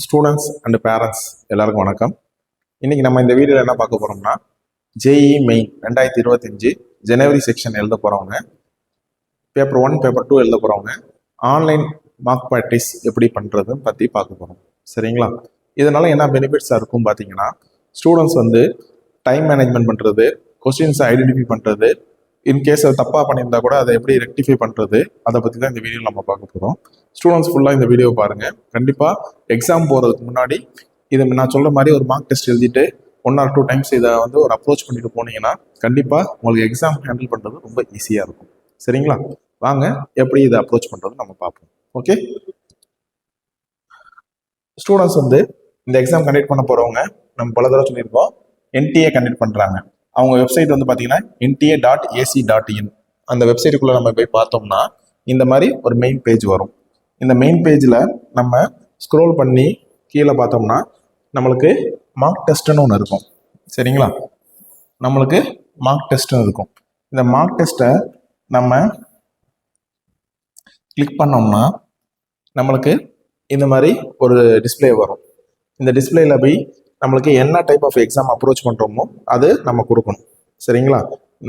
Students and parents எல்லாருக்கும் வணக்கம். இன்னைக்கு நம்ம இந்த வீடியோவில் என்ன பார்க்க போறோம்னா, ஜேஇ மெயின் 2025 ஜனவரி செக்ஷன் எழுத போறவங்க, பேப்பர் 1 பேப்பர் 2 எழுத போறவங்க ஆன்லைன் மார்க் ப்ராக்டிஸ் எப்படி பண்றதுன்னு பற்றி பார்க்க போறோம். சரிங்களா? இதனால என்ன பெனிஃபிட்ஸாக இருக்கும் பார்த்தீங்கன்னா, ஸ்டூடெண்ட்ஸ் டைம் மேனேஜ்மெண்ட் பண்ணுறது, கொஸ்டின்ஸை ஐடென்டிஃபை பண்ணுறது, இன்கேஸ் அது தப்பாக பண்ணியிருந்தா கூட அதை எப்படி ரெக்டிஃபை பண்ணுறது, அதை பற்றி தான் இந்த வீடியோவில் நம்ம பார்க்க போகிறோம். ஸ்டூடெண்ட்ஸ் ஃபுல்லாக இந்த வீடியோ பாருங்கள். கண்டிப்பாக எக்ஸாம் போகிறதுக்கு முன்னாடி இது நான் சொல்கிற மாதிரி ஒரு மார்க் டெஸ்ட் எழுதிட்டு 1 or 2 டைம்ஸ் இதை ஒரு அப்ரோச் பண்ணிட்டு போனீங்கன்னா கண்டிப்பாக உங்களுக்கு எக்ஸாம் ஹேண்டில் பண்ணுறது ரொம்ப ஈஸியாக இருக்கும். சரிங்களா? வாங்க எப்படி இதை அப்ரோச் பண்ணுறது நம்ம பார்ப்போம். ஓகே, ஸ்டூடெண்ட்ஸ் இந்த எக்ஸாம் கண்டக்ட் பண்ண போகிறவங்க நம்ம பல தடவை சொல்லியிருக்கோம், என்டிஏ கண்டக்ட் பண்ணுறாங்க. அவங்க வெப்சைட் பார்த்தீங்கன்னா nta.ac.in. அந்த வெப்சைட்டுக்குள்ளே நம்ம போய் பார்த்தோம்னா இந்த மாதிரி ஒரு மெயின் பேஜ் வரும். இந்த மெயின் பேஜில் நம்ம ஸ்க்ரோல் பண்ணி கீழே பார்த்தோம்னா நம்மளுக்கு மார்க் டெஸ்ட்டுன்னு ஒன்று இருக்கும். சரிங்களா? நம்மளுக்கு மார்க் டெஸ்ட்டுன்னு இருக்கும். இந்த மார்க் டெஸ்ட்டை நம்ம கிளிக் பண்ணோம்னா நம்மளுக்கு இந்த மாதிரி ஒரு டிஸ்பிளே வரும். இந்த டிஸ்பிளேல போய் நம்மளுக்கு என்ன டைப் ஆஃப் எக்ஸாம் அப்ரோச் பண்ணுறோமோ அது நம்ம கொடுக்கணும். சரிங்களா?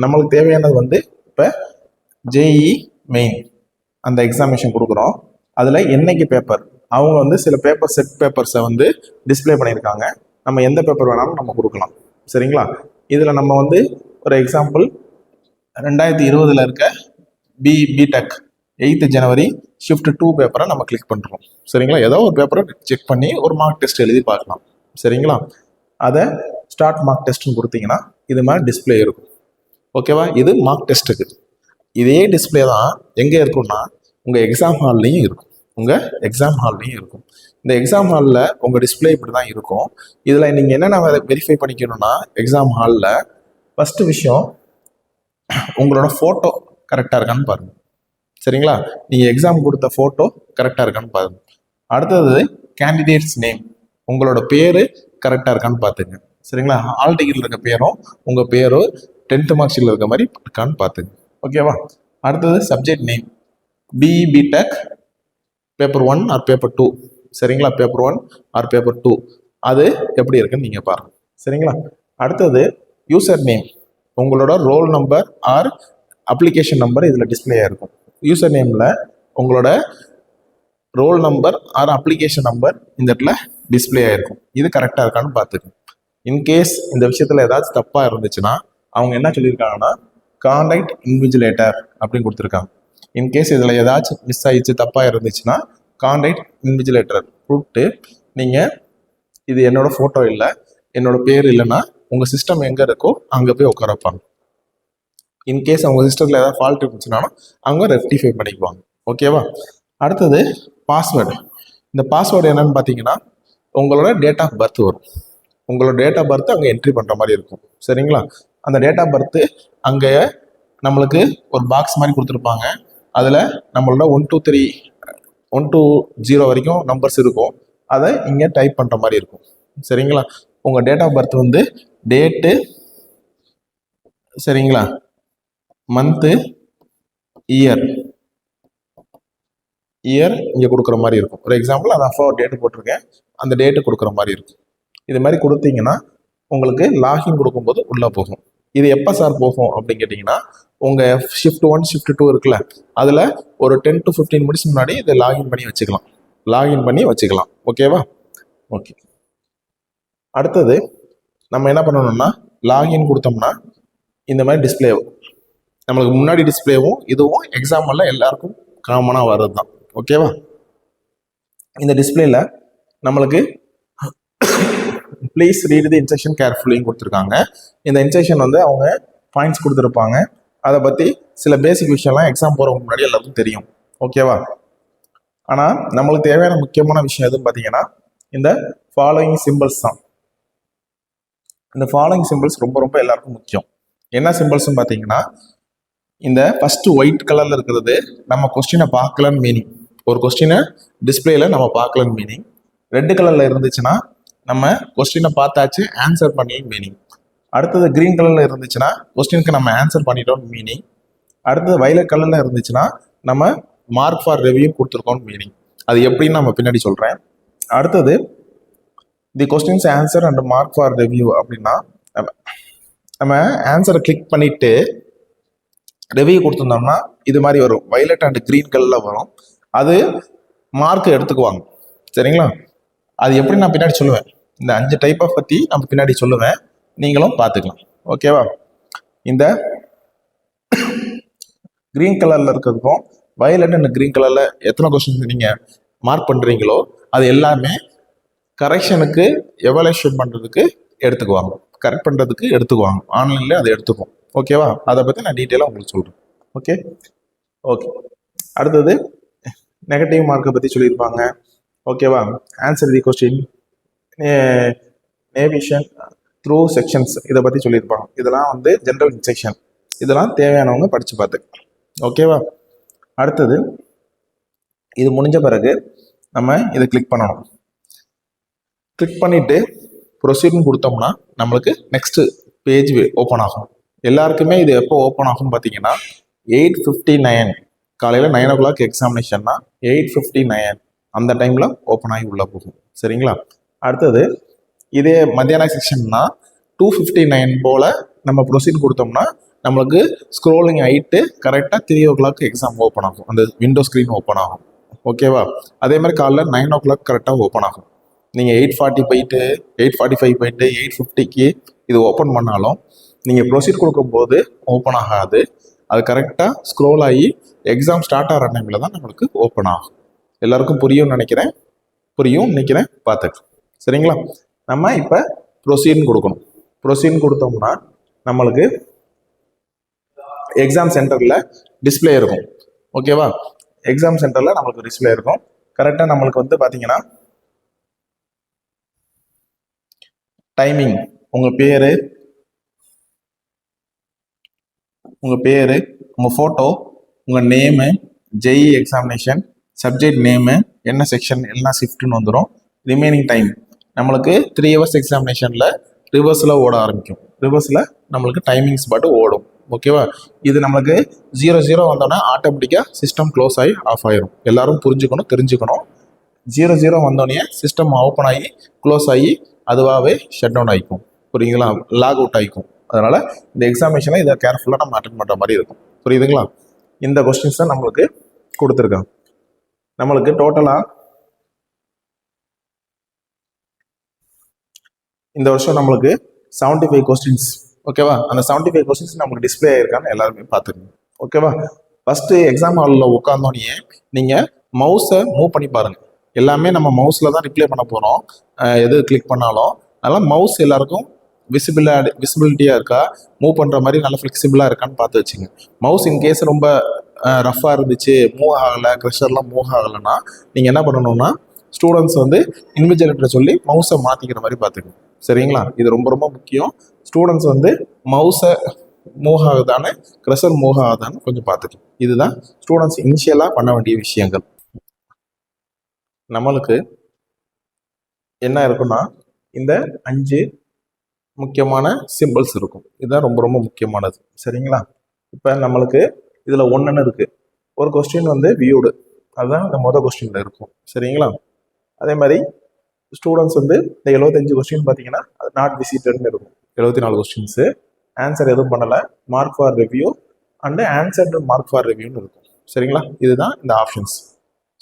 நம்மளுக்கு தேவையானது இப்போ ஜேஇ மெயின் அந்த எக்ஸாமினேஷன் கொடுக்குறோம். அதில் என்னைக்கு பேப்பர் அவங்க சில பேப்பர் செட் பேப்பர்ஸை டிஸ்பிளே பண்ணியிருக்காங்க. நம்ம எந்த பேப்பர் வேணாலும் நம்ம கொடுக்கலாம். சரிங்களா? இதில் நம்ம ஒரு எக்ஸாம்பிள் 2020 இருக்க பிடெக் 8th ஜனவரி ஷிஃப்ட் 2 பேப்பரை நம்ம கிளிக் பண்ணுறோம். சரிங்களா? ஏதோ ஒரு பேப்பரை செக் பண்ணி ஒரு மார்க் டெஸ்ட் எழுதி பார்க்கலாம். சரிங்களா? அதை ஸ்டார்ட் மார்க் டெஸ்ட்னு கொடுத்தீங்கன்னா இது மாதிரி டிஸ்பிளே இருக்கும். ஓகேவா? இது மார்க் டெஸ்ட்டுக்கு. இதே டிஸ்பிளே தான் எங்கே இருக்கும்னா உங்கள் எக்ஸாம் ஹால்லையும் இருக்கும். இந்த எக்ஸாம் ஹாலில் உங்கள் டிஸ்பிளே இப்படி தான் இருக்கும். இதில் நீங்கள் என்னென்ன வெரிஃபை பண்ணிக்கணும்னா, எக்ஸாம் ஹாலில் ஃபஸ்ட்டு விஷயம் உங்களோட ஃபோட்டோ கரெக்டாக இருக்கான்னு பாருங்கள். சரிங்களா? நீங்கள் எக்ஸாம் கொடுத்த ஃபோட்டோ கரெக்டாக இருக்கான்னு பாருங்கள். அடுத்தது கேண்டிடேட்ஸ் நேம், உங்களோட பேர் கரெக்டாக இருக்கான்னு பார்த்துங்க. சரிங்களா? ஹால் டிக்கெட்டில் இருக்க பேரும் உங்கள் பேரும் 10th மார்க் ஷீட்டில் இருக்க மாதிரி இருக்கான்னு பார்த்துங்க. ஓகேவா? அடுத்தது subject name, BTech paper 1 or paper 2. சரிங்களா? பேப்பர் 1 ஆர் பேப்பர் 2 அது எப்படி இருக்குன்னு நீங்கள் பாருங்கள். சரிங்களா? அடுத்தது யூசர் நேம், உங்களோட roll number or application number இதில் டிஸ்பிளே ஆகிருக்கும். யூசர் நேமில் உங்களோட roll number or application number இந்த இடத்துல டிஸ்பிளே ஆகிருக்கும். இது கரெக்டாக இருக்கான்னு பார்த்துக்கணும். இன்கேஸ் இந்த விஷயத்தில் ஏதாச்சும் தப்பாக இருந்துச்சுன்னா அவங்க என்ன சொல்லியிருக்காங்கன்னா, கான்டாக்ட் இன்விஜிலேட்டர் அப்படின்னு கொடுத்துருக்காங்க. இன்கேஸ் இதில் ஏதாச்சும் மிஸ் ஆகிடுச்சு, தப்பாக இருந்துச்சுன்னா கான்டாக்ட் இன்விஜிலேட்டர் கூப்பிட்டு நீங்கள் இது என்னோட ஃபோட்டோ இல்லை, என்னோட பேர் இல்லைன்னா உங்கள் சிஸ்டம் எங்கே இருக்கோ அங்கே போய் உட்கார வைப்பாங்க. இன்கேஸ் அவங்க சிஸ்டத்தில் ஏதாவது ஃபால்ட் இருந்துச்சுனாலும் அவங்க ரெக்டிஃபை பண்ணிக்குவாங்க. ஓகேவா? அடுத்தது பாஸ்வேர்டு. இந்த பாஸ்வேர்டு என்னன்னு பார்த்தீங்கன்னா உங்களோட டேட் ஆஃப் பர்த் வரும். உங்களோட டேட் ஆஃப் பர்த் அங்கே என்ட்ரி பண்ணுற மாதிரி இருக்கும். சரிங்களா? அந்த டேட் ஆஃப் பர்த்து அங்கே நம்மளுக்கு ஒரு பாக்ஸ் மாதிரி கொடுத்துருப்பாங்க. அதில் நம்மளோட 1 to 3 1 to 0 வரைக்கும் நம்பர்ஸ் இருக்கும். அதை இங்கே டைப் பண்ணுற மாதிரி இருக்கும். சரிங்களா? உங்கள் டேட் ஆஃப் பர்த் டேட்டு, சரிங்களா, மந்த்து, இயர் இங்கே கொடுக்குற மாதிரி இருக்கும். ஒரு எக்ஸாம்பிள் அது அப்போ டேட்டு போட்டிருக்கேன், அந்த டேட்டு கொடுக்குற மாதிரி இருக்கும். இது மாதிரி கொடுத்தீங்கன்னா உங்களுக்கு லாகின் கொடுக்கும்போது உள்ளே போகும். இது எப்போ சார் போகும் அப்படின்னு கேட்டிங்கன்னா, உங்கள் ஷிஃப்ட் 1 ஷிஃப்ட் 2 இருக்குல்ல, அதில் ஒரு 10 to 15 மினிட்ஸ் முன்னாடி இதை லாகின் பண்ணி வச்சுக்கலாம். ஓகேவா? ஓகே. அடுத்தது நம்ம என்ன பண்ணணும்னா, லாகின் கொடுத்தோம்னா இந்த மாதிரி டிஸ்பிளே நம்மளுக்கு முன்னாடி டிஸ்பிளேவும் இதுவும் எக்ஸாம்பிளில் எல்லாருக்கும் காமனாக வர்றது தான். ஓகேவா? இந்த டிஸ்பிளேல நம்மளுக்கு ப்ளீஸ் ரீட் தி இன்ஸ்ட்ரக்ஷன் கேர்ஃபுல்லின்னு கொடுத்துருக்காங்க. இந்த இன்ஸ்ட்ரக்ஷன் அவங்க பாயிண்ட்ஸ் கொடுத்துருப்பாங்க. அதை பற்றி சில பேசிக் விஷயம்லாம் எக்ஸாம் போகிறவங்க முன்னாடி எல்லாருக்கும் தெரியும். ஓகேவா? ஆனால் நம்மளுக்கு தேவையான முக்கியமான விஷயம் எதுன்னு பார்த்தீங்கன்னா இந்த ஃபாலோயிங் சிம்பிள்ஸ் தான். இந்த ஃபாலோயிங் சிம்பிள்ஸ் ரொம்ப ரொம்ப எல்லாருக்கும் முக்கியம். என்ன சிம்பிள்ஸ்ன்னு பார்த்தீங்கன்னா, இந்த ஃபஸ்ட்டு ஒயிட் கலரில் இருக்கிறது நம்ம கொஸ்டினை பார்க்கலன்னு மீனிங். ஒரு கொஸ்டினை டிஸ்பிளேல நம்ம பார்க்கலன்னு மீனிங். ரெட் கலரில் இருந்துச்சுன்னா நம்ம கொஸ்டினை பார்த்தாச்சு, ஆன்சர் பண்ணி மீனிங். அடுத்தது க்ரீன் கலரில் இருந்துச்சுன்னா கொஸ்டினுக்கு நம்ம ஆன்சர் பண்ணிட்டோம்னு மீனிங். அடுத்தது வயலட் கலரில் இருந்துச்சுன்னா நம்ம மார்க் ஃபார் ரிவ்யூ கொடுத்துருக்கோம்னு மீனிங். அது எப்படின்னு நம்ம பின்னாடி சொல்கிறேன். அடுத்தது the questions answer and mark for review அப்படின்னா நம்ம ஆன்சரை கிளிக் பண்ணிட்டு ரிவ்யூ கொடுத்துருந்தோம்னா இது மாதிரி வரும், வயலட் அண்ட் கிரீன் கலரில் வரும். அது மார்க் எடுத்துக்குவாங்க. சரிங்களா? அது எப்படி நான் பின்னாடி சொல்லுவேன். இந்த 5 டைப்பை பற்றி நம்ம பின்னாடி சொல்லுவேன், நீங்களும் பார்த்துக்கலாம். ஓகேவா? இந்த கிரீன் கலரில் இருக்கிறதுக்கும் வயலட் அண்ட் கிரீன் கலரில் எத்தனை கொஸ்டின்ஸ் நீங்கள் மார்க் பண்ணுறீங்களோ அது எல்லாமே கரெக்ஷனுக்கு எவல்யூஷன் பண்ணுறதுக்கு எடுத்துக்குவாங்க, கரெக்ட் பண்ணுறதுக்கு எடுத்துக்குவாங்க. ஆன்லைனில் அதை எடுத்துக்கும். ஓகேவா? அதை பற்றி நான் டீட்டெயிலாக உங்களுக்கு சொல்கிறேன். Okay okay. அடுத்தது நெகட்டிவ் மார்க்கை பற்றி சொல்லியிருப்பாங்க. ஓகேவா? Answer the question, navigation through sections இதை பற்றி சொல்லியிருப்பாங்க. இதெல்லாம் வந்து ஜென்ரல் செக்ஷன். இதெல்லாம் தேவையானவங்க படித்து பார்த்துக்கலாம். ஓகேவா? அடுத்தது இது முடிஞ்ச பிறகு நம்ம இதை கிளிக் பண்ணணும். கிளிக் பண்ணிவிட்டு ப்ரொசீட்னு கொடுத்தோம்னா நம்மளுக்கு நெக்ஸ்ட்டு பேஜ் ஓப்பன் ஆகும். எல்லாருக்குமே இது எப்போ ஓப்பன் ஆகும்னு பார்த்தீங்கன்னா 8:59 காலையில் 9 o'clock எக்ஸாமினேஷன்னா 8:59 அந்த டைமில் ஓப்பன் ஆகி உள்ளே போகும். சரிங்களா? அடுத்தது இதே மத்தியான செக்ஷன்னா 2:59 போல் நம்ம ப்ரொசீட் கொடுத்தோம்னா நம்மளுக்கு ஸ்க்ரோலிங் ஆகிட்டு கரெக்டாக 3 o'clock எக்ஸாம் ஓப்பன் ஆகும், அந்த விண்டோ ஸ்க்ரீன் ஓப்பன் ஆகும். ஓகேவா? அதே மாதிரி காலைல 9 o'clock கரெக்டாக ஓப்பன் ஆகும். நீங்கள் 8:40 போயிட்டு 8:45 போயிட்டு 8:50க்கு இது ஓப்பன் பண்ணாலும் நீங்கள் ப்ரொசீட் கொடுக்கும்போது ஓப்பன் ஆகாது. அது கரெக்டாக ஸ்க்ரோல் ஆகி எக்ஸாம் ஸ்டார்ட் ஆகிற டைமில் தான் நம்மளுக்கு ஓப்பன் ஆகும். எல்லாருக்கும் புரியும்னு நினைக்கிறேன். பார்த்துக்கலாம். சரிங்களா? நம்ம இப்போ ப்ரொசீட்னு கொடுக்கணும். ப்ரொசீட்னு கொடுத்தோம்னா நம்மளுக்கு எக்ஸாம் சென்டரில் டிஸ்பிளே இருக்கும். ஓகேவா? எக்ஸாம் சென்டரில் நம்மளுக்கு டிஸ்பிளே இருக்கும். கரெக்டாக நம்மளுக்கு வந்து பார்த்தீங்கன்னா டைமிங், உங்கள் பேர், உங்கள் ஃபோட்டோ, உங்கள் name, JEE examination, subject name, என்ன செக்ஷன், எல்லாம் ஷிஃப்ட்னு வந்துடும். ரிமைனிங் டைம் நம்மளுக்கு 3 hours எக்ஸாமினேஷனில் ரிவர்ஸில் ஓட ஆரம்பிக்கும். ரிவர்ஸில் நம்மளுக்கு டைமிங்ஸ் பாட்டு ஓடும். ஓகேவா? இது நம்மளுக்கு 00 வந்தோன்னா ஆட்டோமேட்டிக்காக சிஸ்டம் க்ளோஸ் ஆகி ஆஃப் ஆயிரும். எல்லாரும் புரிஞ்சுக்கணும், தெரிஞ்சுக்கணும். 00 வந்தோடனே சிஸ்டம் ஓப்பன் ஆகி க்ளோஸ் ஆகி அதுவாகவே ஷட் டவுன் ஆகிக்கும். புரியுதுங்களா? லாக் அவுட் ஆகிக்கும். அதனால் இந்த எக்ஸாமினேஷனை இதை கேர்ஃபுல்லாக நம்ம அட்டென்ட் பண்ணுற மாதிரி இருக்கும். புரியுதுங்களா? இந்த கொஸ்டின்ஸ் தான் நம்மளுக்கு கொடுத்துருக்காங்க. நம்மளுக்கு டோட்டலாக இந்த வருஷம் நம்மளுக்கு 75 கொஸ்டின்ஸ். ஓகேவா? அந்த 75 கொஸ்டின்ஸ் நம்மளுக்கு டிஸ்பிளே ஆகிருக்கான்னு எல்லாருமே பார்த்துக்கணும். ஓகேவா? ஃபஸ்ட்டு எக்ஸாம் ஹாலில் உட்காந்தோடனே நீங்கள் மவுஸை மூவ் பண்ணி பாருங்கள். எல்லாமே நம்ம மவுஸில் தான் ரிப்ளை பண்ண போகிறோம். எது கிளிக் பண்ணாலும் அதெல்லாம் மவுஸ் எல்லாருக்கும் விசிபிலிட்டியாக இருக்கா, மூவ் பண்ணுற மாதிரி நல்லா ஃப்ளெக்சிபிளாக இருக்கான்னு பார்த்து வச்சுங்க. மவுஸ் இன்கேஸ் ரொம்ப ரஃப்பாக இருந்துச்சு, மூவ் ஆகலை, க்ரெஷர்லாம் மூவ் ஆகலைன்னா நீங்கள் என்ன பண்ணணும்னா ஸ்டூடெண்ட்ஸ் வந்து இன்விஜிலேட்டரை சொல்லி மவுஸை மாற்றிக்கிற மாதிரி பார்த்துக்கணும். சரிங்களா? இது ரொம்ப ரொம்ப முக்கியம். ஸ்டூடெண்ட்ஸ் வந்து மவுஸை மூவ் ஆகுதானே, க்ரெஷர் மூவ் ஆகுதான்னு கொஞ்சம் பார்த்துக்கலாம். இதுதான் ஸ்டூடெண்ட்ஸ் இனிஷியலாக பண்ண வேண்டிய விஷயங்கள். நம்மளுக்கு என்ன இருக்குன்னா இந்த 5 முக்கியமான சிம்பிள்ஸ் இருக்கும். இதுதான் ரொம்ப ரொம்ப முக்கியமானது. சரிங்களா? இப்போ நம்மளுக்கு இதில் 1ன்னு இருக்குது. ஒரு கொஸ்டின் வந்து வியூடு, அதுதான் இந்த மொதல் கொஸ்டினில் இருக்கும். சரிங்களா? அதே மாதிரி ஸ்டூடெண்ட்ஸ் வந்து இந்த 75 கொஸ்டின் பார்த்தீங்கன்னா அது நாட் விசிட்டட்னு இருக்கும். 74 கொஸ்டின்ஸு ஆன்சர் எதுவும் பண்ணலை, mark for review and answered mark for ரிவ்யூன்னு இருக்கும். சரிங்களா? இதுதான் இந்த ஆப்ஷன்ஸ்.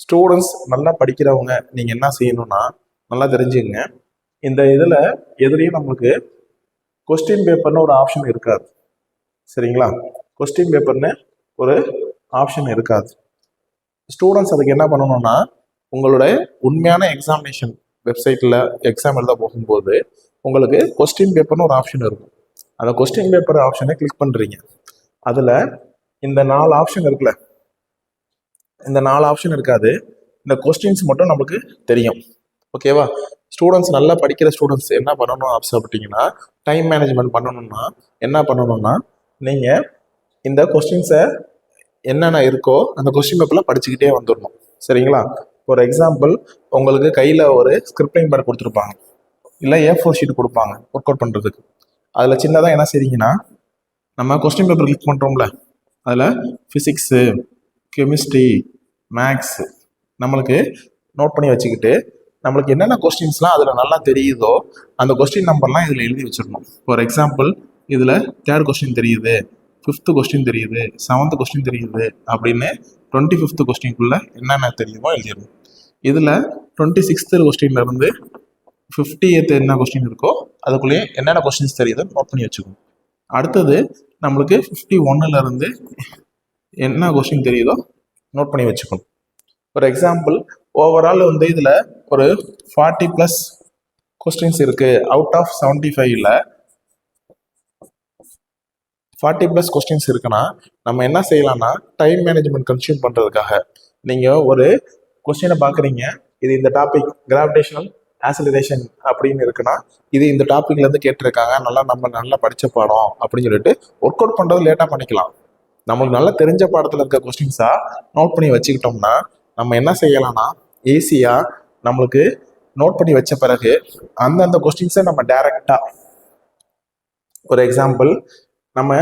ஸ்டூடெண்ட்ஸ் நல்லா படிக்கிறவங்க நீங்கள் என்ன செய்யணும்னா நல்லா தெரிஞ்சுங்க. இந்த இதில் எதுலேயும் நம்மளுக்கு கொஸ்டின் பேப்பர்னு ஒரு ஆப்ஷன் இருக்காது. சரிங்களா? கொஸ்டின் பேப்பர்னு ஒரு ஆப்ஷன் இருக்காது. ஸ்டூடெண்ட்ஸ் அதுக்கு என்ன பண்ணணும்னா உங்களோட உண்மையான எக்ஸாமினேஷன் வெப்சைட்டில் எக்ஸாம் எழுத போகும்போது உங்களுக்கு கொஸ்டின் பேப்பர்னு ஒரு ஆப்ஷன் இருக்கும். அந்த கொஸ்டின் பேப்பர் ஆப்ஷனை கிளிக் பண்ணுறீங்க. அதில் இந்த 4 ஆப்ஷன் இருக்குல்ல, இந்த 4 ஆப்ஷன் இருக்காது. இந்த கொஸ்டின்ஸ் மட்டும் நமக்கு தெரியும். ஓகேவா? ஸ்டூடெண்ட்ஸ் நல்லா படிக்கிற ஸ்டூடெண்ட்ஸ் என்ன பண்ணணும் ஆசைப்பட்டீங்கன்னா, டைம் மேனேஜ்மெண்ட் பண்ணணும்னா என்ன பண்ணணும்னா நீங்கள் இந்த கொஸ்டின்ஸை என்னென்ன இருக்கோ அந்த கொஸ்டின் பேப்பரில் படிச்சுக்கிட்டே வந்துடணும். சரிங்களா? ஃபார் எக்ஸாம்பிள் உங்களுக்கு கையில் ஒரு ஸ்கிரிப்டிங் பேட் கொடுத்துருப்பாங்க, இல்லை A4 ஷீட் கொடுப்பாங்க ஒர்க் அவுட் பண்ணுறதுக்கு. அதில் சின்னதாக என்ன செய்றீங்கன்னா, நம்ம கொஸ்டின் பேப்பர் கிளிக் பண்ணுறோம்ல, அதில் ஃபிசிக்ஸு, கெமிஸ்ட்ரி, மேக்ஸு நம்மளுக்கு நோட் பண்ணி வச்சுக்கிட்டு நம்மளுக்கு என்னென்ன கொஸ்டின்ஸ்லாம் அதில் நல்லா தெரியுதோ அந்த கொஸ்டின் நம்பர்லாம் இதில் எழுதி வச்சிடணும். ஃபார் எக்ஸாம்பிள் இதில் 3rd கொஸ்டின் தெரியுது, 5th கொஸ்டின் தெரியுது, 7th கொஸ்டின் தெரியுது அப்படின்னு 25th கொஸ்டின்குள்ளே என்னென்ன தெரியுமோ எழுதிடணும். இதில் 26th கொஸ்டின்லேருந்து 50th என்ன கொஸ்டின் இருக்கோ அதுக்குள்ளேயே என்னென்ன கொஸ்டின்ஸ் தெரியுதோ நோட் பண்ணி வச்சுக்கணும். அடுத்தது நம்மளுக்கு 51லேருந்து என்ன கொஸ்டின் தெரியுதோ நோட் பண்ணி வச்சுக்கணும். ஃபார் எக்ஸாம்பிள் ஓவரால் இதில் ஒரு 40+ கொஸ்டின்ஸ் இருக்குது. அவுட் ஆஃப் 75ல் 40+ கொஸ்டின்ஸ் இருக்குன்னா நம்ம என்ன செய்யலாம்னா டைம் மேனேஜ்மெண்ட் கன்சியூம் பண்ணுறதுக்காக நீங்கள் ஒரு கொஸ்டினை பார்க்குறீங்க, இது இந்த டாபிக் கிராவிடேஷனல் ஆக்சிலரேஷன் அப்படின்னு இருக்குன்னா இது இந்த டாப்பிக்லேருந்து கேட்டிருக்காங்க, நம்ம நல்லா படித்த பாடம் அப்படின்னு சொல்லிட்டு ஒர்க் அவுட் பண்ணுறது லேட்டாக பண்ணிக்கலாம். நம்மளுக்கு நல்லா தெரிஞ்ச பாடத்தில் இருக்க கொஸ்டின்ஸாக நோட் பண்ணி வச்சுக்கிட்டோம்னா நம்ம என்ன செய்யலாம்னா ஈஸியாக நம்மளுக்கு நோட் பண்ணி வச்ச பிறகு அந்தந்த கொஸ்டின்ஸை நம்ம டைரெக்டாக, ஒரு எக்ஸாம்பிள் நம்ம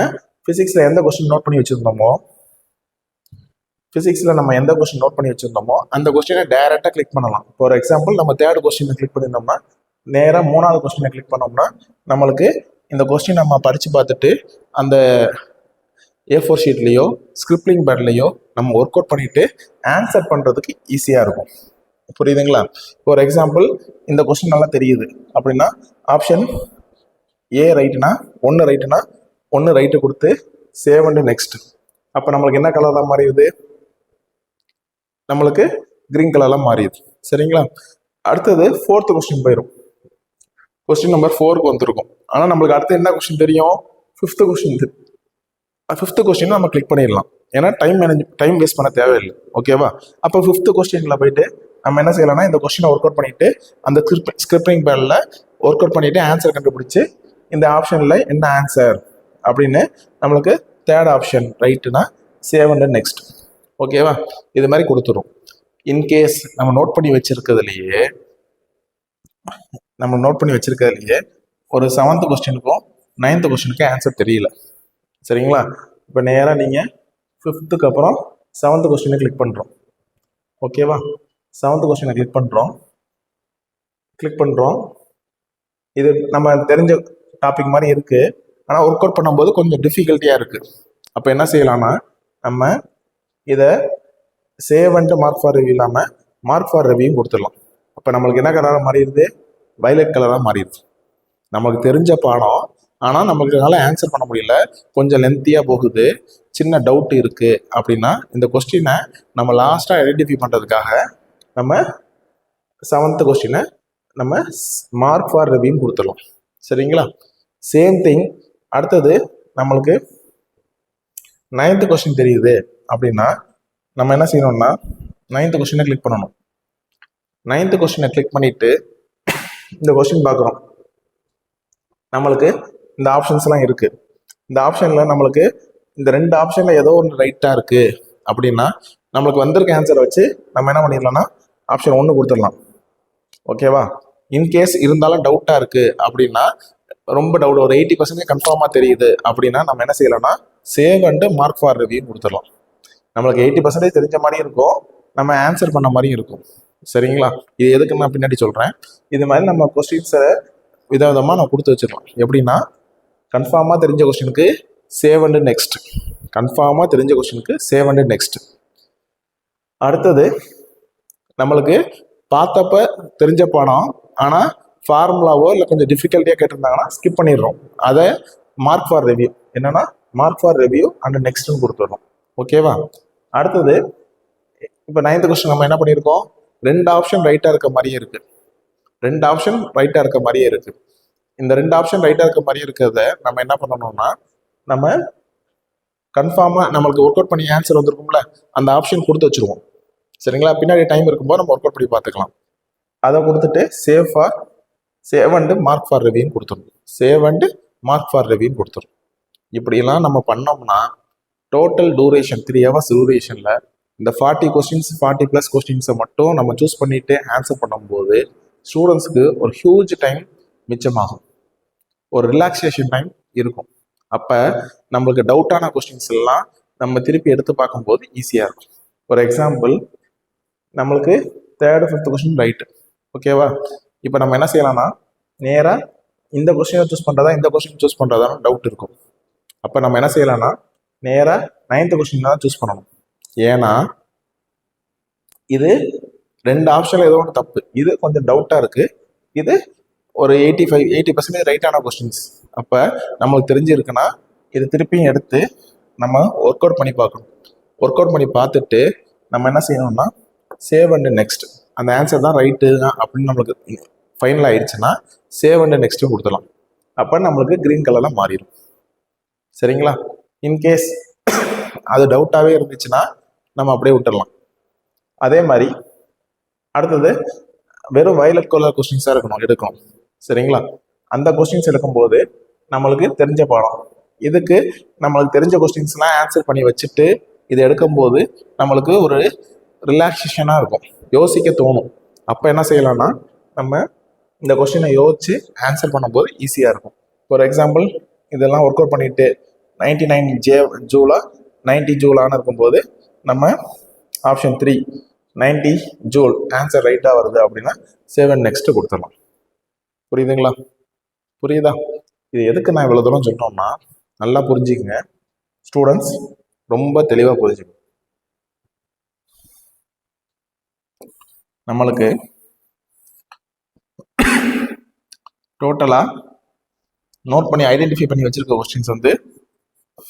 ஃபிசிக்ஸில் எந்த கொஸ்டின் நோட் பண்ணி வச்சுருந்தோமோ அந்த கொஸ்டினை டைரெக்டாக கிளிக் பண்ணலாம். ஃபார் எக்ஸாம்பிள் நம்ம 3rd கொஸ்டினை கிளிக் பண்ணியிருந்தோம்னா நேராக 3வது கொஸ்டினை கிளிக் பண்ணோம்னா நம்மளுக்கு இந்த கொஸ்டின் நம்ம படித்து பார்த்துட்டு அந்த A4 ஷீட்லேயோ ஸ்கிரிப்டிங் பேட்லேயோ நம்ம ஒர்க் அவுட் பண்ணிவிட்டு ஆன்சர் பண்ணுறதுக்கு ஈஸியாக இருக்கும். புரியுதுங்களா? ஃபார் எக்ஸாம்பிள் இந்த கொஸ்டின் நல்லா தெரியுது அப்படின்னா ஆப்ஷன் ஏ ரைட்டுனா 1 ரைட்டு கொடுத்து சேவ் அண்ட் நெக்ஸ்ட். அப்போ நம்மளுக்கு என்ன கலர்லாம் மாறிடுது? நம்மளுக்கு கிரீன் கலர்லாம் மாறிடுது. சரிங்களா? அடுத்தது 4th கொஸ்டின் போயிடும். கொஸ்டின் நம்பர் 4க்கு வந்துருக்கும். ஆனால் நம்மளுக்கு அடுத்து என்ன கொஸ்டின் தெரியும்? 5th question. 5th கொஸ்டின் நம்ம கிளிக் பண்ணிடலாம். ஏன்னா டைம் வேஸ்ட் பண்ண தேவையில்லை. ஓகேவா? அப்போ 5th கொஸ்டினில் போயிட்டு நம்ம என்ன செய்யலாம்னா இந்த கொஸ்டினை ஒர்க் அவுட் பண்ணிவிட்டு அந்த ஸ்கிரிப்டிங் பேடில் ஒர்க் அவுட் பண்ணிவிட்டு ஆன்சர் கண்டுபிடிச்சி இந்த ஆப்ஷனில் என்ன ஆன்சர் அப்படின்னு நம்மளுக்கு 3rd ஆப்ஷன் ரைட்டுனா சேவ் அண்ட் நெக்ஸ்ட். ஓகேவா? இது மாதிரி கொடுத்துரும். இன்கேஸ் நம்ம நோட் பண்ணி வச்சிருக்கிறதுலையே ஒரு 7th கொஸ்டினுக்கும் 9th கொஸ்டினுக்கும் ஆன்சர் தெரியல. சரிங்களா? இப்போ நேராக நீங்கள் 5th அப்புறம் 7th கொஸ்டினை கிளிக் பண்ணுறோம். ஓகேவா? 7th கொஸ்டினை கிளிக் பண்ணுறோம். இது நம்ம தெரிஞ்ச டாபிக் மாதிரி இருக்குது. ஆனால் ஒர்க் அவுட் பண்ணும்போது கொஞ்சம் டிஃபிகல்ட்டியாக இருக்குது. அப்போ என்ன செய்யலாம்னா நம்ம இதை save and mark for review இல்லாமல் மார்க் ஃபார் ரிவ்யூவும் கொடுத்துடலாம். அப்போ நம்மளுக்கு என்ன கலராக மாறிடுது? வயலட் கலராக மாறிடுது. நமக்கு தெரிஞ்ச பாடம், ஆனால் நம்மளுக்கு ஆன்சர் பண்ண முடியல, கொஞ்சம் லென்த்தியாக போகுது, சின்ன டவுட் இருக்குது அப்படின்னா இந்த கொஸ்டினை நம்ம லாஸ்ட்டாக ஐடென்டிஃபை பண்ணுறதுக்காக நம்ம 7th கொஸ்டினை நம்ம மார்க் ஃபார் ரிவ்யூன்னு கொடுத்துடலாம். சரிங்களா? Same thing. அடுத்தது நம்மளுக்கு 9th கொஸ்டின் தெரியுது அப்படின்னா நம்ம என்ன செய்யணும்னா 9th கொஸ்டினை கிளிக் பண்ணணும். 9th கொஸ்டினை கிளிக் பண்ணிவிட்டு இந்த கொஸ்டின் பார்க்குறோம். நம்மளுக்கு இந்த ஆப்ஷன்ஸ்லாம் இருக்குது. இந்த ஆப்ஷனில் நம்மளுக்கு இந்த 2 ஆப்ஷனில் ஏதோ ஒன்று ரைட்டாக இருக்குது அப்படின்னா நம்மளுக்கு வந்திருக்க ஆன்சரை வச்சு நம்ம என்ன பண்ணிடலாம்னா ஆப்ஷன் 1 கொடுத்துடலாம். ஓகேவா? இன்கேஸ் இருந்தாலும் டவுட்டாக இருக்குது அப்படின்னா, ரொம்ப டவுட் ஒரு 80% கன்ஃபார்மாக தெரியுது அப்படின்னா நம்ம என்ன செய்யலாம்னா save and mark for review கொடுத்துடலாம். நம்மளுக்கு 80% தெரிஞ்ச மாதிரியும் இருக்கும், நம்ம ஆன்சர் பண்ண மாதிரியும் இருக்கும். சரிங்களா? இது எதுக்கு நான் பின்னாடி சொல்கிறேன். இது மாதிரி நம்ம கொஸ்டின்ஸை விதவிதமாக நான் கொடுத்து வச்சிடலாம். எப்படின்னா கன்ஃபார்மாக தெரிஞ்ச கொஸ்டினுக்கு சேவ் அண்ட் நெக்ஸ்ட். அடுத்தது நம்மளுக்கு பார்த்தப்ப தெரிஞ்ச பாடம், ஆனால் ஃபார்முலாவோ இல்லை கொஞ்சம் டிஃபிகல்ட்டியாக கேட்டிருந்தாங்கன்னா ஸ்கிப் பண்ணிடுறோம். அதை மார்க் ஃபார் ரிவ்யூ அண்ட் நெக்ஸ்ட்னு கொடுத்துட்றோம். ஓகேவா? அடுத்தது இப்போ 9th கொஸ்டின் நம்ம என்ன பண்ணியிருக்கோம்? 2 ஆப்ஷன் ரைட்டாக இருக்க மாதிரியே இருக்குது. இந்த 2 ஆப்ஷன் ரைட்டாக இருக்க மாதிரியே இருக்கிறத நம்ம என்ன பண்ணணும்னா நம்ம கன்ஃபார்மாக நம்மளுக்கு ஒர்க் அவுட் பண்ணி ஆன்சர் வந்திருக்கும்ல, அந்த ஆப்ஷன் கொடுத்து வச்சுருவோம். சரிங்களா? பின்னாடி டைம் இருக்கும்போது நம்ம ஒர்க் அவுட் பண்ணி பார்த்துக்கலாம். அதை கொடுத்துட்டு சேவ் அண்ட் மார்க் ஃபார் ரிவ்யூன்னு கொடுத்துரும். இப்படியெல்லாம் நம்ம பண்ணோம்னா டோட்டல் டூரேஷன் 3 hours டூரேஷனில் இந்த 40 கொஸ்டின்ஸ் 40+ கொஸ்டின்ஸை மட்டும் நம்ம சூஸ் பண்ணிட்டு ஆன்சர் பண்ணும்போது ஸ்டூடெண்ட்ஸ்க்கு ஒரு ஹியூஜ் டைம் மிச்சமாகும், ஒரு ரிலாக்ஸேஷன் டைம் இருக்கும். அப்போ நம்மளுக்கு டவுட்டான கொஸ்டின்ஸ் எல்லாம் நம்ம திருப்பி எடுத்து பார்க்கும்போது ஈஸியாக இருக்கும். ஃபார் எக்ஸாம்பிள் நம்மளுக்கு 3rd 5th கொஸ்டின் ரைட்டு, ஓகேவா? இப்போ நம்ம என்ன செய்யலாம்னா நேராக இந்த கொஸ்டினை சூஸ் பண்ணுறதா இந்த கொஸ்டின் சூஸ் பண்ணுறதான்னு டவுட் இருக்கும். அப்போ நம்ம என்ன செய்யலாம்னா நேராக 9th கொஸ்டின் தான் சூஸ் பண்ணணும். ஏன்னா இது 2 ஆப்ஷனில் ஏதோ ஒன்று தப்பு, இது கொஞ்சம் டவுட்டாக இருக்குது, இது ஒரு 80% ரைட்டான கொஸ்டின்ஸ். அப்போ நம்மளுக்கு தெரிஞ்சிருக்குன்னா இது திருப்பியும் எடுத்து நம்ம ஒர்க் அவுட் பண்ணி பார்க்கணும். ஒர்க் அவுட் பண்ணி பார்த்துட்டு நம்ம என்ன செய்யணும்னா சேவ் அண்ட் நெக்ஸ்ட், அந்த ஆன்சர் தான் ரைட்டு அப்படின்னு நம்மளுக்கு ஃபைனல் ஆயிடுச்சுன்னா சேவ் அண்ட் நெக்ஸ்ட்டு கொடுத்துடலாம். அப்போ நம்மளுக்கு க்ரீன் கலரில் மாறிடும். சரிங்களா? இன்கேஸ் அது டவுட்டாகவே இருந்துச்சுன்னா நம்ம அப்படியே விட்டுடலாம். அதே மாதிரி அடுத்தது வெறும் வயலட் கலர் கொஸ்டின்ஸாக எடுக்கணும். சரிங்களா? அந்த கொஸ்டின்ஸ் எடுக்கும்போது நம்மளுக்கு தெரிஞ்ச பாடம், இதுக்கு நம்மளுக்கு தெரிஞ்ச கொஸ்டின்ஸ்லாம் ஆன்சர் பண்ணி வச்சுட்டு இது எடுக்கும்போது நம்மளுக்கு ஒரு ரிலாக்ஸேஷனாக இருக்கும், யோசிக்க தோணும். அப்போ என்ன செய்யலாம்னா நம்ம இந்த கொஸ்டினை யோசிச்சு ஆன்சர் பண்ணும்போது ஈஸியாக இருக்கும். ஃபார் எக்ஸாம்பிள் இதெல்லாம் ஒர்க் அவுட் பண்ணிட்டு 99 ஜூலா 90 ஜூலான்னு இருக்கும்போது நம்ம ஆப்ஷன் 3 90 ஜூல் ஆன்சர் ரைட்டாக வருது அப்படின்னா 7 நெக்ஸ்ட் கொடுத்துடலாம். புரியுதுங்களா? புரியுதா? இது எதுக்கு நான் இவ்வளோ தூரம் சொன்னோம்னா நல்லா புரிஞ்சுக்கங்க ஸ்டூடெண்ட்ஸ், ரொம்ப தெளிவாக புரிஞ்சுக்கணும். நம்மளுக்கு டோட்டலாக நோட் பண்ணி ஐடென்டிஃபை பண்ணி வச்சிருக்க கொஸ்டின்ஸ் வந்து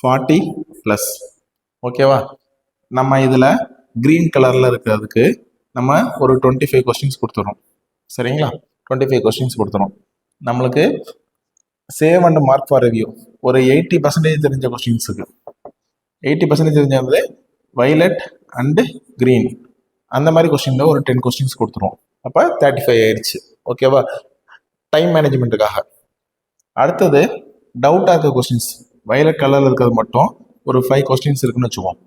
40+. ஓகேவா? நம்ம இதில் க்ரீன் கலரில் இருக்கிறதுக்கு நம்ம ஒரு 25 கொஸ்டின்ஸ் கொடுத்துறோம். சரிங்களா? 25 கொஸ்டின்ஸ் கொடுத்துறோம். நம்மளுக்கு save and mark for review ஒரு 80% தெரிஞ்ச கொஸ்டின்ஸுக்கு 80% தெரிஞ்சது வைலட் அண்டு க்ரீன், அந்த மாதிரி கொஸ்டினில் ஒரு 10 கொஸ்டின்ஸ் கொடுத்துருவோம். அப்போ 35 ஆயிடுச்சு. ஓகேவா? டைம் மேனேஜ்மெண்ட்டுக்காக. அடுத்தது டவுட்டாக இருக்க கொஸ்டின்ஸ் வயலட் கலரில் இருக்கிறது மட்டும் ஒரு 5 கொஸ்டின்ஸ் இருக்குன்னு வச்சுக்குவோம்.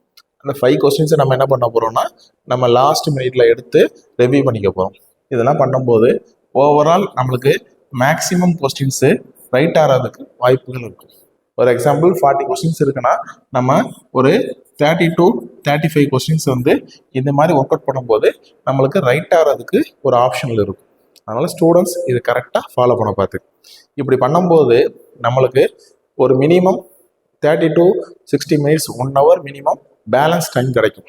அந்த 5 கொஸ்டின்ஸை நம்ம என்ன பண்ண போகிறோம்னா நம்ம லாஸ்ட் மினிட்ல எடுத்து ரிவ்யூ பண்ணிக்க போகிறோம். இதெல்லாம் பண்ணும்போது ஓவரால் நம்மளுக்கு மேக்ஸிமம் கொஸ்டின்ஸு ரைட் ஆகிறதுக்கு வாய்ப்புகள் இருக்கும். ஒரு எக்ஸாம்பிள் 40 கொஸ்டின்ஸ் இருக்குன்னா நம்ம ஒரு 30 to 35 கொஸ்டின்ஸ் வந்து இந்த மாதிரி ஒர்க் அவுட் பண்ணும்போது நம்மளுக்கு ரைட் ஆகிறதுக்கு ஒரு ஆப்ஷனில் இருக்கும். அதனால் ஸ்டூடெண்ட்ஸ் இது கரெக்டாக ஃபாலோ பண்ண பார்த்து இப்படி பண்ணும்போது நம்மளுக்கு ஒரு minimum 30 to 60 minutes 1 hour minimum balance time கிடைக்கும்.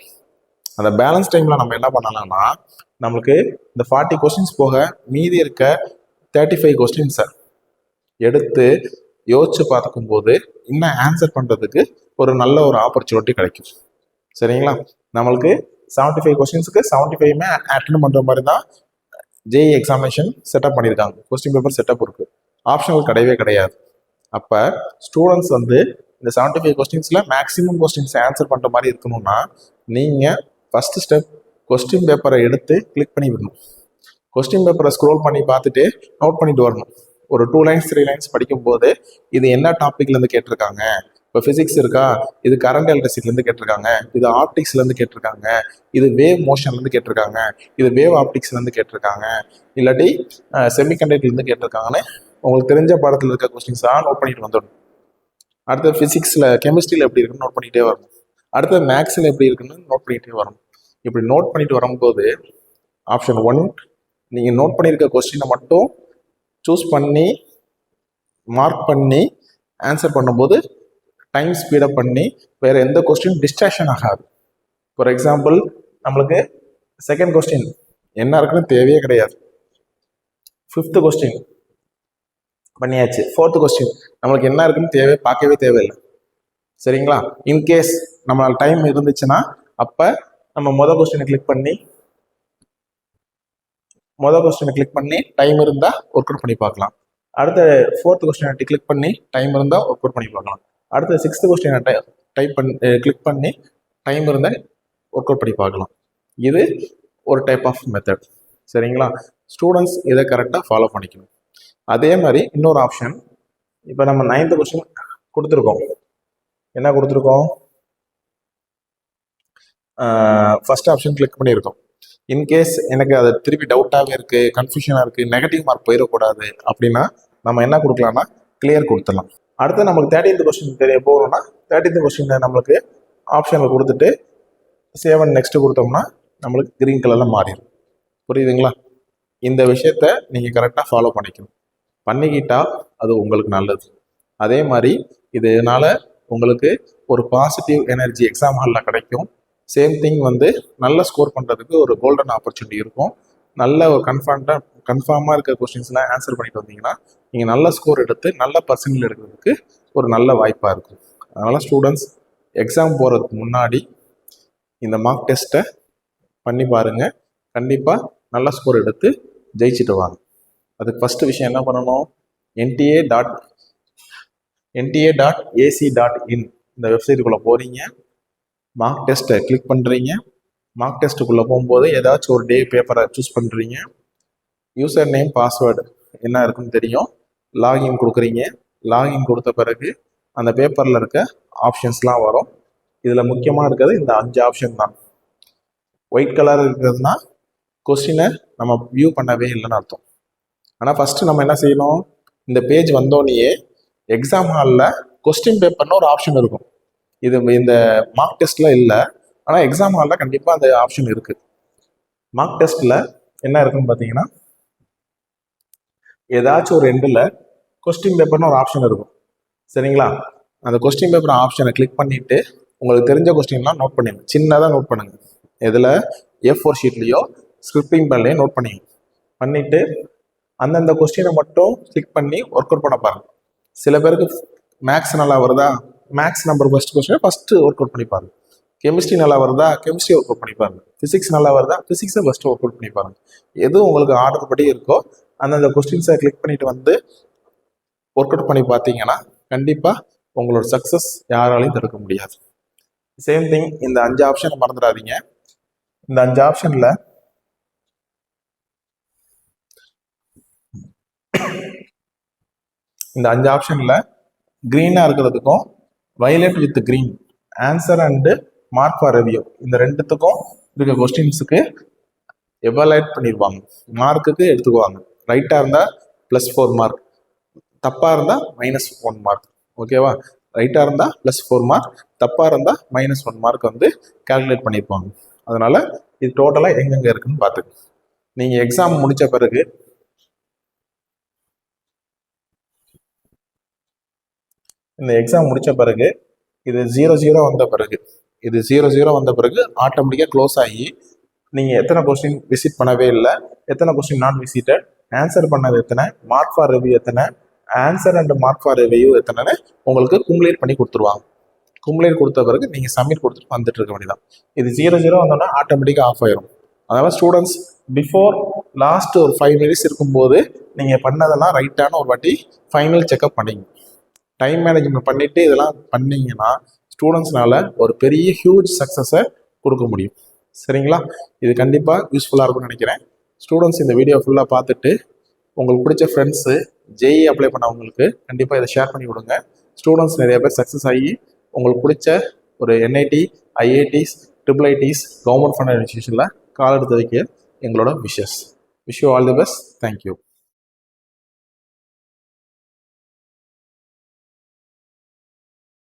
அந்த பேலன்ஸ் டைமில் நம்ம என்ன பண்ணலாம்னா நம்மளுக்கு இந்த 40 கொஸ்டின்ஸ் போக மீதி இருக்க 35 கொஸ்டின்ஸை எடுத்து யோசிச்சு பார்க்கும்போது இன்னும் ஆன்சர் பண்ணுறதுக்கு ஒரு நல்ல ஒரு ஆப்பர்ச்சுனிட்டி கிடைக்கும். சரிங்களா? நம்மளுக்கு 75 கொஸ்டின்ஸுக்கு 75மே அட்டெண்ட் பண்ணுற மாதிரி தான் ஜேஇ எக்ஸாமினேஷன் செட்டப் பண்ணியிருக்காங்க. கொஸ்டின் பேப்பர் செட்டப் இருக்கு, ஆப்ஷனல் கிடையவே கிடையாது. அப்போ ஸ்டூடெண்ட்ஸ் வந்து இந்த 75 கொஸ்டின்ஸில் மேக்ஸிமம் கொஸ்டின்ஸ் ஆன்சர் பண்ணுற மாதிரி இருக்கணும்னா நீங்கள் ஃபஸ்ட்டு ஸ்டெப் கொஸ்டின் பேப்பரை எடுத்து கிளிக் பண்ணி விடணும். கொஸ்டின் பேப்பரை ஸ்க்ரோல் பண்ணி பார்த்துட்டு நோட் பண்ணிட்டு வரணும். ஒரு 2 lines 3 lines படிக்கும்போது இது என்ன டாப்பிக்லேருந்து கேட்டிருக்காங்க. இப்போ ஃபிசிக்ஸ் இருக்கா, இது கரண்ட் எலக்ட்ரிசிட்டிலேருந்து கேட்டிருக்காங்க, இது ஆப்டிக்ஸ்லேருந்து கேட்டிருக்காங்க, இது வேவ் மோஷன்லேருந்து கேட்டிருக்காங்க, இது வேவ் ஆப்டிக்ஸ்லேருந்து கேட்டிருக்காங்க, இல்லாட்டி செமிகண்டக்டர்லேருந்து கேட்டிருக்காங்கன்னு உங்களுக்கு தெரிஞ்ச பாடத்தில் இருக்க கொஸ்டின்ஸாக நோட் பண்ணிட்டு வந்துடணும். அடுத்து ஃபிசிக்ஸில் கெமிஸ்ட்ரியில் எப்படி இருக்குன்னு நோட் பண்ணிகிட்டே வரணும். அடுத்து மேக்ஸில் எப்படி இருக்குன்னு நோட் பண்ணிகிட்டே வரணும். இப்படி நோட் பண்ணிட்டு வரும்போது ஆப்ஷன் 1 நீங்கள் நோட் பண்ணியிருக்க கொஸ்டினை மட்டும் சூஸ் பண்ணி மார்க் பண்ணி ஆன்சர் பண்ணும்போது டைம் ஸ்பீடப் பண்ணி வேறு எந்த கொஸ்டின் டிஸ்ட்ராக்ஷன் ஆகாது. ஃபார் எக்ஸாம்பிள் நம்மளுக்கு செகண்ட் கொஸ்டின் என்ன இருக்குன்னு தேவையே கிடையாது, 5th கொஸ்டின் பண்ணியாச்சு, 4th கொஸ்டின் நம்மளுக்கு என்ன இருக்குன்னு பார்க்கவே தேவையில்லை. சரிங்களா? இன்கேஸ் நம்மளால் டைம் இருந்துச்சுன்னா அப்போ நம்ம மொதல் கொஸ்டினை கிளிக் பண்ணி டைம் இருந்தால் ஒர்க் அவுட் பண்ணி பார்க்கலாம். அடுத்த 4th கொஸ்டினை கிளிக் பண்ணி டைம் இருந்தால் ஒர்க் அவுட் பண்ணி பார்க்கலாம். அடுத்த 6th கொஸ்டினை கிளிக் பண்ணி டைம் இருந்தால் ஒர்க் அவுட் பண்ணி பார்க்கலாம். இது ஒரு டைப் ஆஃப் மெத்தட். சரிங்களா? ஸ்டூடெண்ட்ஸ் இதை கரெக்டாக ஃபாலோ பண்ணிக்கணும். அதே மாதிரி இன்னொரு ஆப்ஷன், இப்போ நம்ம 9th கொஸ்டின் கொடுத்துருக்கோம். என்ன கொடுத்துருக்கோம்? ஃபர்ஸ்ட் ஆப்ஷன் கிளிக் பண்ணியிருக்கோம். இன்கேஸ் எனக்கு அது திருப்பி டவுட்டாகவே இருக்குது, கன்ஃபியூஷனாக இருக்குது, நெகட்டிவ் மார்க் போயிடக்கூடாது அப்படின்னா நம்ம என்ன கொடுக்கலாம்னா கிளியர் கொடுத்துடலாம். அடுத்து நம்மளுக்கு 13th கொஸ்டின் தெரிய போகணும்னா 13th கொஸ்டின் நம்மளுக்கு ஆப்ஷனில் கொடுத்துட்டு 7 நெக்ஸ்ட் கொடுத்தோம்னா நம்மளுக்கு க்ரீன் கலரில் மாறிடும். புரியுதுங்களா? இந்த விஷயத்த நீங்கள் கரெக்டாக ஃபாலோ பண்ணிக்கணும். பண்ணிக்கிட்டா அது உங்களுக்கு நல்லது. அதே மாதிரி இதனால உங்களுக்கு ஒரு பாசிட்டிவ் எனர்ஜி எக்ஸாம் ஹாலில் கிடைக்கும். சேம் திங் வந்து நல்ல ஸ்கோர் பண்ணுறதுக்கு ஒரு கோல்டன் ஆப்பர்ச்சுனிட்டி இருக்கும். நல்ல ஒரு கன்ஃபார்மாக இருக்கிற கொஸ்டின்ஸ்லாம் ஆன்சர் பண்ணிட்டு வந்தீங்கன்னா நீங்கள் நல்ல ஸ்கோர் எடுத்து நல்ல பர்சன்டேஜ் எடுக்கிறதுக்கு ஒரு நல்ல வாய்ப்பாக இருக்கும். அதனால் ஸ்டூடெண்ட்ஸ் எக்ஸாம் போகிறதுக்கு முன்னாடி இந்த மார்க் டெஸ்ட்டை பண்ணி பாருங்கள். கண்டிப்பாக நல்ல ஸ்கோர் எடுத்து ஜெயிச்சுட்டு வாங்க. அதுக்கு ஃபஸ்ட்டு விஷயம் என்ன பண்ணணும், nta.ac.in இந்த வெப்சைட்டுக்குள்ளே போகிறீங்க, மார்க் டெஸ்ட்டை கிளிக் பண்ணுறீங்க. மார்க் டெஸ்ட்டுக்குள்ளே போகும்போது ஏதாச்சும் ஒரு டே பேப்பரை சூஸ் பண்ணுறீங்க. யூசர் நேம் பாஸ்வேர்டு என்ன இருக்குன்னு தெரியும். லாகின் கொடுக்குறீங்க. லாகின் கொடுத்த பிறகு அந்த பேப்பரில் இருக்க ஆப்ஷன்ஸ்லாம் வரும். இதில் முக்கியமாக இருக்கிறது இந்த 5 ஆப்ஷன் தான். ஒயிட் கலர் இருக்கிறதுனா கொஸ்டினை நம்ம வியூ பண்ணவே இல்லைன்னு அர்த்தம். ஆனால் ஃபஸ்ட்டு நம்ம என்ன செய்யணும், இந்த பேஜ் வந்தோடனேயே எக்ஸாம் ஹாலில் கொஸ்டின் பேப்பர்னு ஒரு ஆப்ஷன் இருக்கும். இது இந்த மார்க் டெஸ்ட்டில் இல்லை, ஆனால் எக்ஸாம் ஹாலில் கண்டிப்பாக அந்த ஆப்ஷன் இருக்குது. மார்க் டெஸ்ட்டில் என்ன இருக்குன்னு பார்த்தீங்கன்னா, ஏதாச்சும் ஒரு எண்டில் கொஸ்டின் பேப்பர்னு ஒரு ஆப்ஷன் இருக்கும். சரிங்களா? அந்த கொஸ்டின் பேப்பர் ஆப்ஷனை கிளிக் பண்ணிவிட்டு உங்களுக்கு தெரிஞ்ச கொஸ்டின்லாம் நோட் பண்ணுங்க. சின்னதாக நோட் பண்ணுங்கள். இதில் A4 ஷீட்லேயோ ஸ்கிரிப்டிங் பேன்லேயோ நோட் பண்ணிவிட்டு அந்தந்த கொஸ்டினை மட்டும் கிளிக் பண்ணி ஒர்க் அவுட் பண்ண பாருங்க. சில பேருக்கு மேக்ஸ் நல்லா வருதா, மேக்ஸ் நம்பர் கொஸ்டினை ஃபஸ்ட்டு ஒர்க் அவுட் பண்ணி பாருங்க. கெமிஸ்ட்ரி நல்லா வருதா, கெமிஸ்ட்ரி ஒர்க் அவுட் பண்ணி பாருங்க. ஃபிசிக்ஸ் நல்லா வருதா, ஃபிசிக்ஸை ஃபஸ்ட்டு ஒர்க் அவுட் பண்ணி பாருங்க. எதுவும் உங்களுக்கு ஆர்டர் படி இருக்கோ அந்தந்த கொஸ்டின்ஸை கிளிக் பண்ணிட்டு வந்து ஒர்க் அவுட் பண்ணி பார்த்தீங்கன்னா கண்டிப்பாக உங்களோட சக்ஸஸ் யாராலையும் தடுக்க முடியாது. சேம் திங் இந்த 5 ஆப்ஷனை மறந்துடாதீங்க. இந்த 5 ஆப்ஷனில் க்ரீனாக இருக்கிறதுக்கும் violet with green answer and mark for review இந்த ரெண்டுத்துக்கும் இருக்க கொஸ்டின்ஸுக்கு எவாலுவேட் பண்ணிடுவாங்க. மார்க்குக்கு எடுத்துக்குவாங்க. ரைட்டாக இருந்தால் +4 மார்க், தப்பாக இருந்தால் -1 மார்க். ஓகேவா? ரைட்டாக இருந்தால் +4 மார்க், தப்பாக இருந்தால் -1 மார்க் வந்து கால்குலேட் பண்ணியிருப்பாங்க. அதனால் இது டோட்டலாக எங்கெங்கே இருக்குன்னு பார்த்துக்கு. நீங்கள் எக்ஸாம் முடித்த பிறகு இந்த எக்ஸாம் முடித்த பிறகு இது 0-0 வந்த பிறகு ஆட்டோமேட்டிக்காக க்ளோஸ் ஆகி நீங்கள் எத்தனை கொஸ்டின் விசிட் பண்ணவே இல்லை, எத்தனை கொஸ்டின் நாட் விசிட்டட், ஆன்சர் பண்ணது எத்தனை, மார்க் ஃபார் ரிவ்யூ எத்தனை, answer and mark for review எத்தனைன்னு உங்களுக்கு குமுலேட் பண்ணி கொடுத்துருவாங்க. குமுலேட் கொடுத்த பிறகு நீங்கள் சப்மிட் கொடுத்துட்டு வந்துட்டு இருக்க வேண்டியதான். இது 0-0 வந்தோன்னா ஆட்டோமேட்டிக்காக ஆஃப் ஆயிரும். அதனால் ஸ்டூடெண்ட்ஸ் பிஃபோர் லாஸ்ட் ஒரு 5 மினிட்ஸ் இருக்கும்போது நீங்கள் பண்ணதெல்லாம் ரைட்டான ஒரு வாட்டி ஃபைனல் செக்அப் பண்ணிங்க. டைம் மேனேஜ்மெண்ட் பண்ணிவிட்டு இதெல்லாம் பண்ணிங்கன்னா ஸ்டூடெண்ட்ஸ்னால ஒரு பெரிய ஹியூஜ் சக்ஸஸை கொடுக்க முடியும். சரிங்களா? இது கண்டிப்பாக யூஸ்ஃபுல்லாக இருக்கும்னு நினைக்கிறேன். ஸ்டூடெண்ட்ஸ் இந்த வீடியோ ஃபுல்லாக பார்த்துட்டு உங்களுக்கு பிடிச்ச ஃப்ரெண்ட்ஸு ஜேஇ அப்ளை பண்ணவங்களுக்கு கண்டிப்பாக இதை ஷேர் பண்ணி விடுங்க. ஸ்டூடெண்ட்ஸ் நிறைய பேர் சக்ஸஸ் ஆகி உங்களுக்கு பிடிச்ச ஒரு NIT, IITs, IIITs government funded இன்ஸ்டியூஷனில் கால் எடுத்து வைக்க எங்களோட wish you all the best. Thank you.